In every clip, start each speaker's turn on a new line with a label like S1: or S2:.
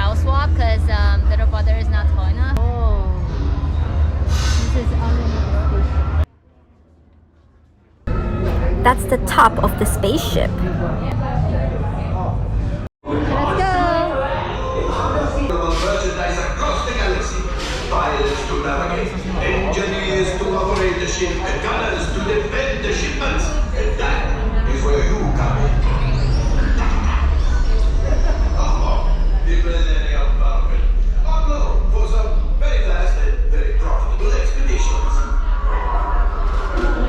S1: bow swap because the rudder is not tall enough. Oh, this is underneath the spaceship. That's the top of the spaceship. Let's go!
S2: Merchandise across the galaxy. Pilots to navigate, engineers to operate the ship, and gunners to defend the shipments. And that is where you come in. The Millennium Falcon. On loan for some very fast and very profitable expeditions.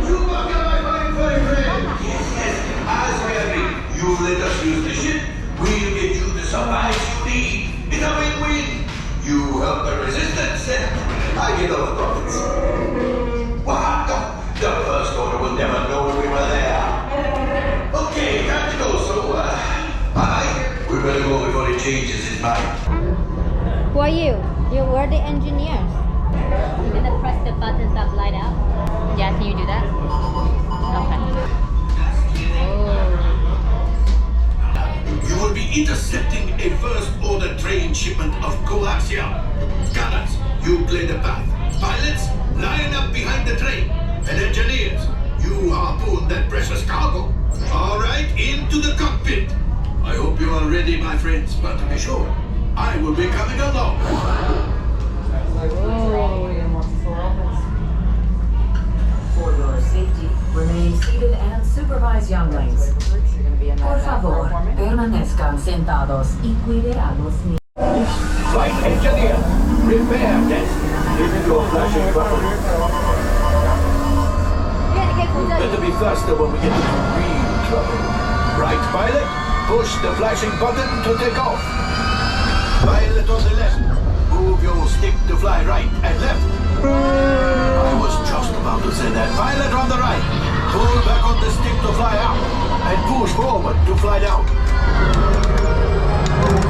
S2: You welcome my fine friend. Yes, as we agreed, you let us use the ship, we'll get you the supplies you need. It's a win-win. You help the resistance, and I get all the profits. What? The First Order will never know we were there. Okay, got to go, so, bye. We better go before he changes his mind.
S1: Who are you? We're the engineers. You're gonna press the buttons that light up? Yeah, can you do that? Okay.
S2: You will be intercepting a First Order train shipment of coaxium. Gunners, you play the path. Pilots, line up behind the train. And engineers, you harpoon that precious cargo. All right, into the cockpit. I hope you are ready, my friends, but to be sure, I will be coming along.
S3: For your safety, remain seated and supervise younglings. Por favor, permanezcan sentados y cuide a los niños.
S2: Flight engineer, repair desk. This is your flashing button. Better be faster when we get into real trouble. Right, pilot? Push the flashing button to take off. Pilot on the left. Move your stick to fly right and left. I was just about to say that. Pilot on the right. Pull back on the stick to fly out. And push forward to fly down.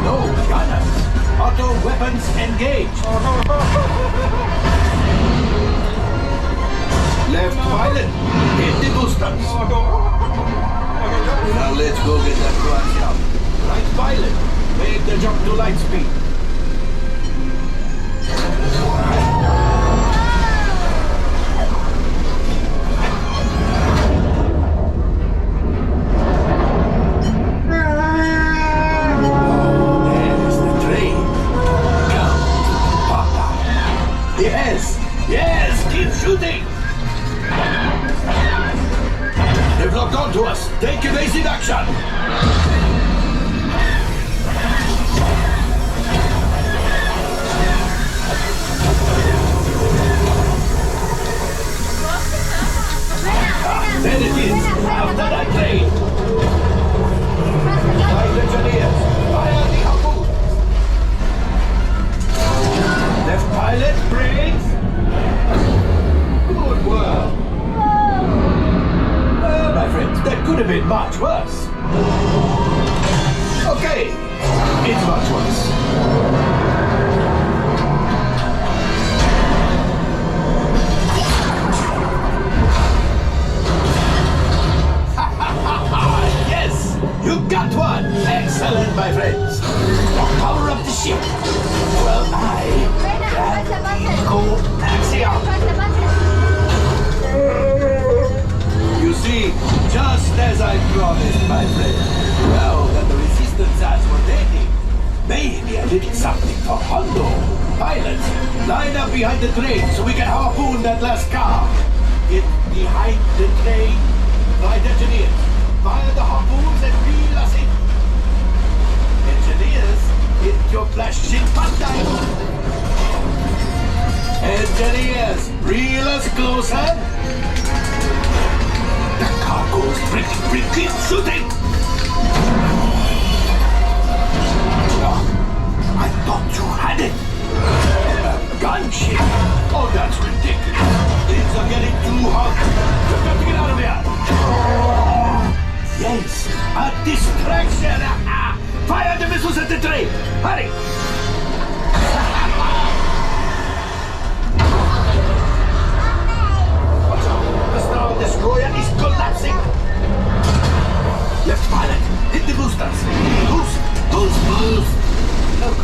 S2: No gunners. Auto weapons engaged. Left pilot. Hit the boosters. Now let's go get that coaxium. Right pilot. Make the jump to light speed. Yes, keep shooting! They've locked onto us. Take evasive action! There it is! After that train! Flight engineers, fire the harpoon! Left pilot, brakes! Good work. Well, my friends, that could have been much worse. Okay, it's much worse. Yes, you got one. Excellent, my friends. Power up the ship. Well, I can go axiom. You see, just as I promised, my friend. Now that the resistance ads were ready, maybe a little something for Hondo. Pilots, line up behind the train so we can harpoon that last car. Get behind the train. Flight engineers, fire the harpoons and reel us in. Engineers, hit your flashing button. Engineers, reel us closer. The cargo's pretty, keep shooting. Oh, I thought you had it. A gunship? Oh, that's ridiculous. Things are getting too hot. We've got to get out of here. Yes, a distraction. Fire the missiles at the train. Hurry. Watch out. The Star Destroyer is collapsing. Left pilot, hit the boosters. Boost. Look,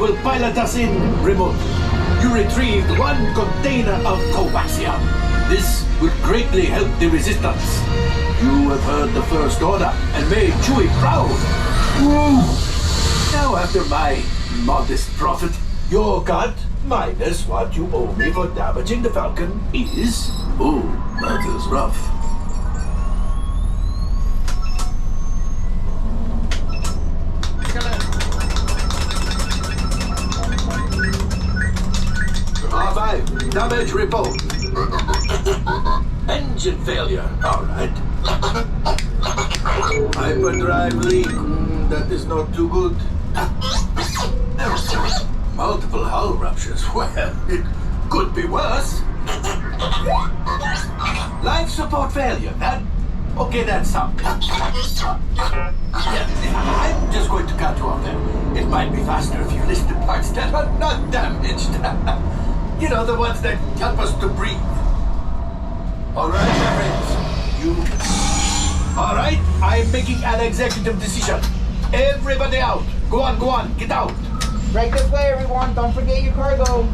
S2: will pilot us in remote. You retrieved 1 container of coaxium. This will greatly help the resistance. You have heard the First Order and made Chewie proud. Woo! Now after my modest profit, your cut minus what you owe me for damaging the Falcon is... Oh, that is rough. R5, damage report. Engine failure. All right. Hyperdrive leak. That is not too good. Multiple hull ruptures. Well, it could be worse. Life support failure. That's something. Yeah, I'm just going to cut you off there. It might be faster if you list the parts that are not damaged. You know, the ones that help us to breathe. All right, my friends. All right, I'm making an executive decision. Everybody out. Go on, get out.
S4: Right this way, everyone. Don't forget your cargo.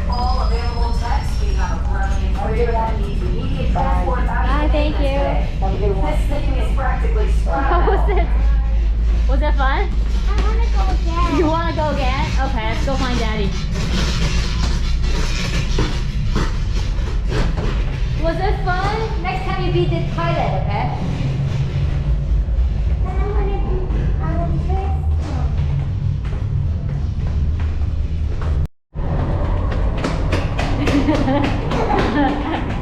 S3: All available techs, we have running immediate transport out of
S1: Hi,
S3: the
S1: thank you.
S4: Have a good one.
S3: This thing is practically
S1: How was
S3: strapped.
S1: it? Was it fun?
S5: I want to go again.
S1: You want to go again? Okay, let's go find Daddy. Was it fun? Next time you beat the pilot, okay?
S5: Then I'm going to do our first one.